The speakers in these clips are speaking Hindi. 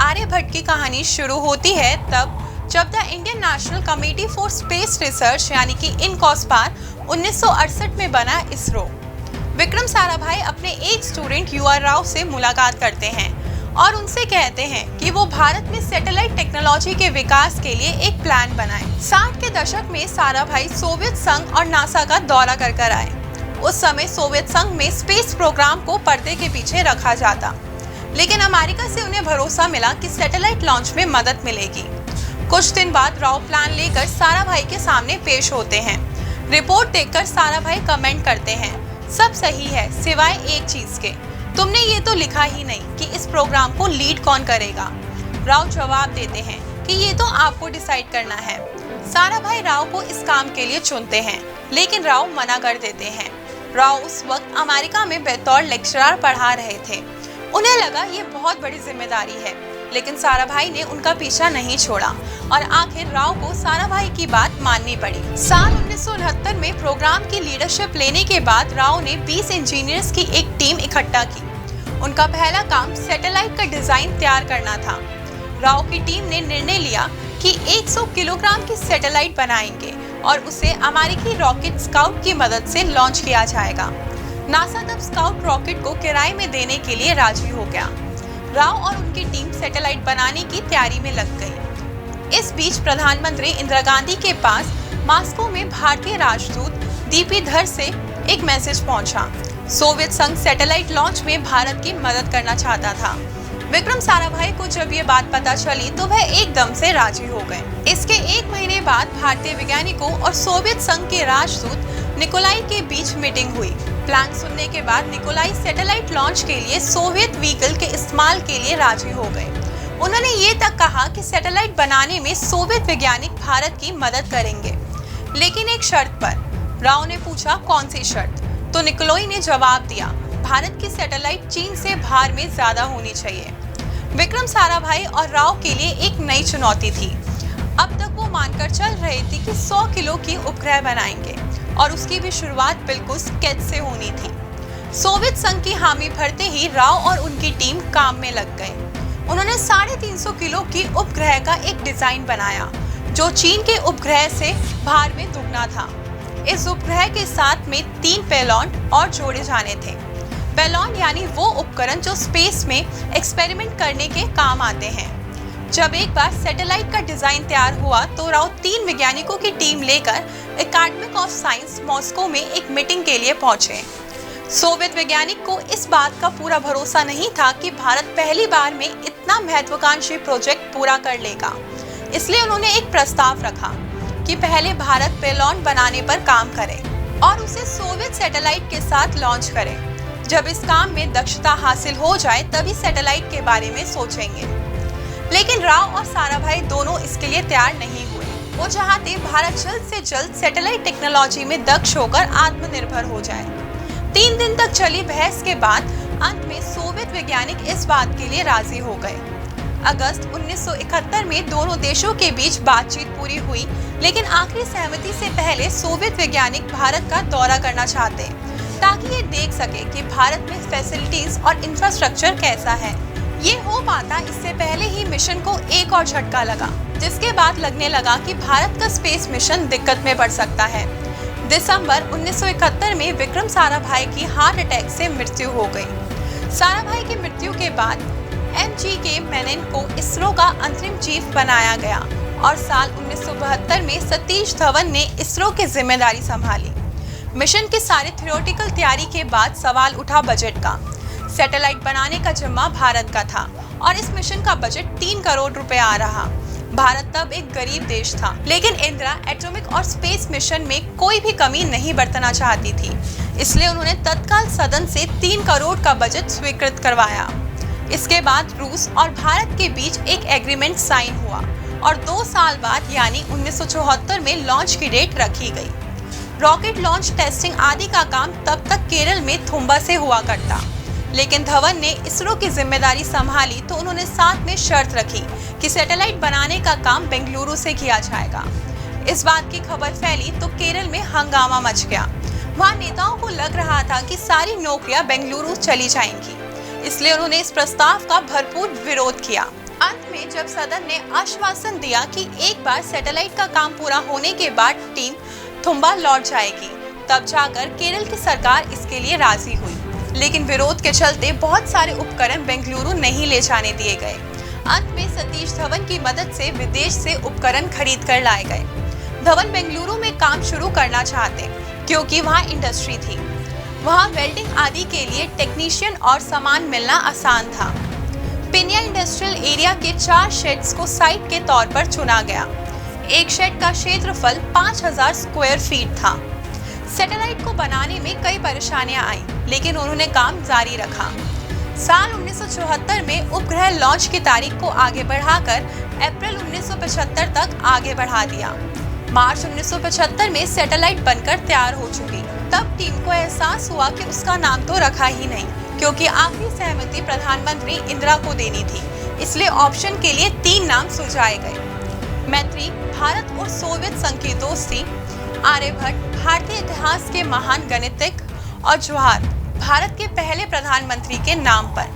आर्यभट्ट की कहानी शुरू होती है तब जब the Indian national committee for space research यानी कि इनकॉस्पार 1968 में बना इसरो। विक्रम साराभाई अपने एक स्टूडेंट UR राव से मुलाकात करते हैं और उनसे कहते हैं कि वो भारत में सैटेलाइट टेक्नोलॉजी के विकास के लिए एक प्लान बनाएं। 60 के दशक में साराभाई सोवियत संघ और नासा का दौरा कर आए। उस समय सोवियत संघ में स्पेस प्रोग्राम को पर्दे के पीछे रखा जाता, लेकिन अमेरिका से उन्हें भरोसा मिला कि सैटेलाइट लॉन्च में मदद मिलेगी। कुछ दिन बाद राव प्लान लेकर साराभाई के सामने पेश होते हैं। रिपोर्ट देखकर साराभाई कमेंट करते हैं, सब सही है सिवाय एक चीज के, तुमने ये तो लिखा ही नहीं कि इस प्रोग्राम को लीड कौन करेगा। राव जवाब देते हैं कि ये तो आपको डिसाइड करना है। साराभाई राव को इस काम के लिए चुनते हैं, लेकिन राव मना कर देते हैं। राव उस वक्त अमेरिका में बतौर लेक्चरर पढ़ा रहे थे। उन्हें लगा ये बहुत बड़ी जिम्मेदारी है, लेकिन साराभाई ने उनका पीछा नहीं छोड़ा और आखिर राव को साराभाई की बात माननी पड़ी। साल 1969 में प्रोग्राम की लीडरशिप लेने के बाद राव ने 20 इंजीनियर्स की एक टीम इकट्ठा की। उनका पहला काम सैटेलाइट का डिजाइन तैयार करना था। राव की टीम ने निर्णय लिया कि 100 किलोग्राम की सैटेलाइट बनाएंगे और उसे अमेरिकी रॉकेट स्काउट की मदद से लॉन्च किया जाएगा। नासा तब स्काउट रॉकेट को किराए में देने के लिए राजी हो गया। राव और उनकी टीम सैटेलाइट बनाने की तैयारी में लग गई। इस बीच प्रधानमंत्री इंदिरा गांधी के पास मॉस्को में भारतीय राजदूत दीपी धर से एक मैसेज पहुंचा। सोवियत संघ सैटेलाइट लॉन्च में भारत की मदद करना चाहता था। विक्रम साराभाई को जब ये बात पता चली तो वह एकदम से राजी हो गए। इसके एक महीने बाद भारतीय वैज्ञानिकों और सोवियत संघ के राजदूत निकोलाई के बीच मीटिंग हुई। प्लान सुनने के बाद निकोलाई सैटेलाइट लॉन्च के लिए सोवियत व्हीकल के इस्तेमाल के लिए राजी हो गए। उन्होंने ये तक कहा कि सैटेलाइट बनाने में सोवियत वैज्ञानिक भारत की मदद करेंगे, लेकिन एक शर्त पर। राव ने पूछा कौन सी शर्त, तो निकोलाई ने जवाब दिया, भारत की सैटेलाइट चीन से भार में ज्यादा होनी चाहिए। विक्रम साराभाई और राव के लिए एक नई चुनौती थी। अब तक वो मानकर चल रहे थे कि 100 किलो की उपग्रह बनाएंगे और उसकी भी शुरुआत बिल्कुल स्केच से होनी थी। सोवियत संघ की हामी भरते ही राव और उनकी टीम काम में लग गए। उन्होंने 350 किलो की उपग्रह का एक डिजाइन बनाया, जो चीन के उपग्रह से भार में दुगना था। इस उपग्रह के साथ में 3 पेलोड और जोड़े जाने थे। पेलोड यानी वो उपकरण जो स्पेस में एक्सपेरिमेंट करने के काम आते हैं। जब एक बार सैटेलाइट का डिजाइन तैयार हुआ तो राव 3 वैज्ञानिकों की टीम लेकर एकेडमी ऑफ साइंस मॉस्को में एक मीटिंग के लिए पहुंचे। सोवियत वैज्ञानिक को इस बात का पूरा भरोसा नहीं था कि भारत पहली बार में इतना महत्वाकांक्षी प्रोजेक्ट पूरा कर लेगा। इसलिए उन्होंने एक प्रस्ताव रखा कि पहले भारत पेलोड बनाने पर काम करे और उसे सोवियत सैटेलाइट के साथ लॉन्च करे। जब इस काम में दक्षता हासिल हो जाए तभी सैटेलाइट के बारे में सोचेंगे। लेकिन राव और साराभाई दोनों इसके लिए तैयार नहीं हुए। वो चाहते भारत जल्द से जल्द सैटेलाइट टेक्नोलॉजी में दक्ष होकर आत्मनिर्भर हो जाए। 3 दिन तक चली बहस के बाद अंत में सोवियत वैज्ञानिक इस बात के लिए राजी हो गए। अगस्त 1971 में दोनों देशों के बीच बातचीत पूरी हुई, लेकिन आखिरी सहमति से पहले सोवियत वैज्ञानिक भारत का दौरा करना चाहते ताकि ये देख सके कि भारत में फैसिलिटीज और इंफ्रास्ट्रक्चर कैसा है। ये हो पाता इससे पहले ही मिशन को एक और झटका लगा, जिसके बाद लगने लगा कि भारत का स्पेस मिशन दिक्कत में पड़ सकता है। दिसंबर 1971 में विक्रम साराभाई की हार्ट अटैक से मृत्यु हो गई। साराभाई की मृत्यु के बाद MGK मेनन को इसरो का अंतरिम चीफ बनाया गया और साल 1972 में सतीश धवन ने इसरो की जिम्मेदारी संभाली। मिशन की सारी थ्योरेटिकल तैयारी के बाद सवाल उठा बजट का। सैटेलाइट बनाने का जिम्मा भारत का था और इस मिशन का बजट 3 करोड़ रुपए आ रहा। भारत तब एक गरीब देश था, लेकिन इंदिरा एटॉमिक और स्पेस मिशन में कोई भी कमी नहीं बरतना चाहती थी। इसलिए उन्होंने तत्काल सदन से 3 करोड़ का बजट स्वीकृत करवाया। इसके बाद रूस और भारत के बीच एक एग्रीमेंट साइन हुआ और 2 साल बाद यानी 1974 में लॉन्च की डेट रखी गई। रॉकेट लॉन्च, टेस्टिंग आदि का काम तब तक केरल में थुम्बा से हुआ करता, लेकिन धवन ने इसरो की जिम्मेदारी संभाली तो उन्होंने साथ में शर्त रखी कि सैटेलाइट बनाने का काम बेंगलुरु से किया जाएगा। इस बात की खबर फैली तो केरल में हंगामा मच गया। वहाँ नेताओं को लग रहा था कि सारी नौकरियां बेंगलुरु चली जाएंगी, इसलिए उन्होंने इस प्रस्ताव का भरपूर विरोध किया। अंत में जब सदन ने आश्वासन दिया कि एक बार सैटेलाइट का काम पूरा होने के बाद टीम थुम्बा लौट जाएगी, तब जाकर केरल की सरकार इसके लिए राजी हुई। लेकिन विरोध के चलते बहुत सारे उपकरण बेंगलुरु नहीं ले जाने दिए गए। अंत में सतीश धवन की मदद से विदेश से उपकरण खरीद कर लाए गए। धवन बेंगलुरु में काम शुरू करना चाहते क्योंकि वहाँ इंडस्ट्री थी। वहाँ वेल्डिंग आदि के लिए टेक्नीशियन और सामान मिलना आसान था। पिनिया इंडस्ट्रियल एरिया के 4 शेड्स को साइट के तौर पर चुना गया। एक शेड का क्षेत्रफल 5000 स्क्वायर फीट था। सैटेलाइट को बनाने में कई परेशानियां आई, लेकिन उन्होंने काम जारी रखा। साल 1974 में उपग्रह लॉन्च की तारीख को आगे बढ़ाकर अप्रैल 1975 तक आगे बढ़ा दिया। मार्च 1975 में सैटेलाइट बनकर तैयार हो चुकी। तब टीम को एहसास हुआ कि उसका नाम तो रखा ही नहीं, क्योंकि आखिरी सहमति प्रधानमंत्री इंदिरा को देनी थी। इसलिए ऑप्शन के लिए 3 नाम सुझाए गए। मैत्री भारत और सोवियत संघ की दोस्ती, आर्यभट्ट भारतीय इतिहास के महान गणितज्ञ और जवाहर भारत के पहले प्रधानमंत्री के नाम पर।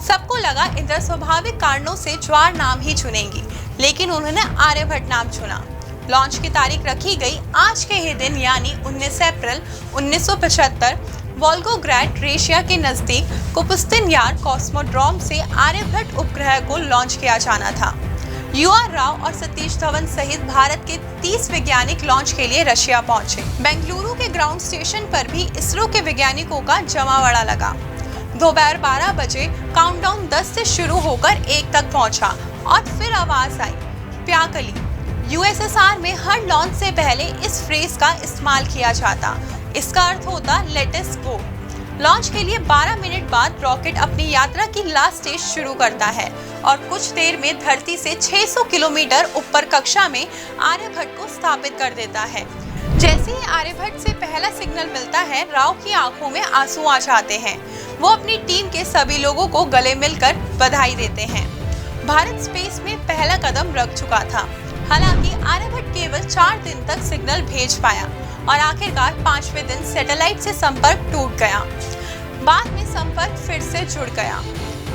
सबको लगा इंदिरा स्वाभाविक कारणों से जवाहर नाम ही चुनेंगी, लेकिन उन्होंने आर्यभट्ट नाम चुना। लॉन्च की तारीख रखी गई आज के ही दिन यानी 19 अप्रैल 1975 वोल्गोग्राड रशिया के नजदीक कुपुस्तिन यार कॉस्मोड्रोम से आर्यभट्ट उपग्रह को लॉन्च किया जाना था। UR राव और सतीश धवन सहित भारत के 30 वैज्ञानिक लॉन्च के लिए रशिया पहुंचे। बेंगलुरु के ग्राउंड स्टेशन पर भी इसरो के वैज्ञानिकों का जमावड़ा लगा। दोपहर 12 बजे काउंटडाउन 10 से शुरू होकर 1 तक पहुंचा और फिर आवाज आई प्याकली। USSR में हर लॉन्च से पहले इस फ्रेज का इस्तेमाल किया जाता। इसका अर्थ होता लेट अस गो। लॉन्च के लिए 12 मिनट बाद रॉकेट अपनी यात्रा की लास्ट स्टेज शुरू करता है और कुछ देर में धरती से 600 किलोमीटर ऊपर कक्षा में आर्यभट्ट को स्थापित कर देता है। जैसे ही आर्यभट्ट से पहला सिग्नल मिलता है, राव की आंखों में आंसू आ जाते हैं। वो अपनी टीम के सभी लोगों को गले मिलकर बधाई देते हैं। भारत स्पेस में पहला कदम रख चुका था। हालांकि आर्यभट्ट केवल 4 दिन तक सिग्नल भेज पाया और आखिरकार 5वें दिन सैटेलाइट से संपर्क टूट गया। बाद में संपर्क फिर से जुड़ गया।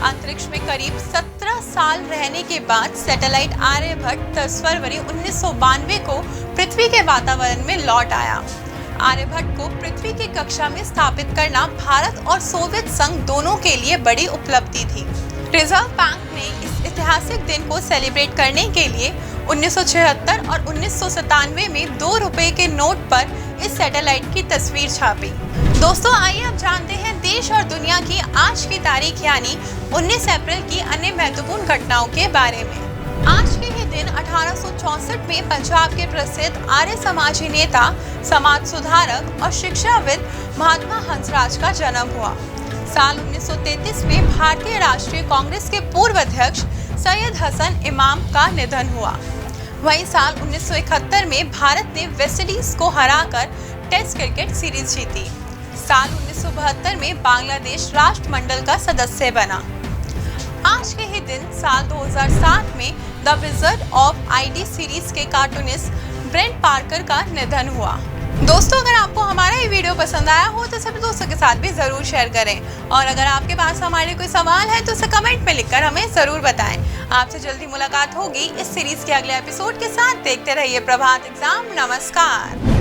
अंतरिक्ष में करीब 17 साल रहने के बाद सैटेलाइट आर्यभट्ट 10 फरवरी 1992 को पृथ्वी के वातावरण में लौट आया। आर्यभट्ट को पृथ्वी की कक्षा में स्थापित करना भारत और सोवियत संघ दोनों के लिए बड़ी उपलब्धि थी। रिजर्व बैंक ने इस ऐतिहासिक दिन को सेलिब्रेट करने के लिए 1976 और 1997 में 2 रुपए के नोट पर इस सैटेलाइट की तस्वीर छापी। दोस्तों, आइए अब जानते हैं देश और दुनिया की आज की तारीख यानी 19 अप्रैल की अन्य महत्वपूर्ण घटनाओं के बारे में। आज के ही दिन 1864 में पंजाब के प्रसिद्ध आर्य समाजी नेता, समाज सुधारक और शिक्षाविद महात्मा हंसराज का जन्म हुआ। साल 1933 में भारतीय राष्ट्रीय कांग्रेस के पूर्व अध्यक्ष सैयद हसन इमाम का निधन हुआ। वहीं साल 1971 में भारत ने वेस्टइंडीज को हराकर टेस्ट क्रिकेट सीरीज जीती। साल 1972 में बांग्लादेश राष्ट्रमंडल का सदस्य बना। आज के ही दिन साल 2007 में the wizard of ID series के कार्टूनिस्ट ब्रेंट पार्कर का निधन हुआ। दोस्तों, अगर आपको हमारा ये वीडियो पसंद आया हो तो सभी दोस्तों के साथ भी जरूर शेयर करें और अगर आपके पास हमारे कोई सवाल है तो उसे कमेंट में लिखकर हमें जरूर बताएं। आपसे जल्दी मुलाकात होगी इस सीरीज के अगले एपिसोड के साथ। देखते रहिए प्रभात एग्जाम। नमस्कार।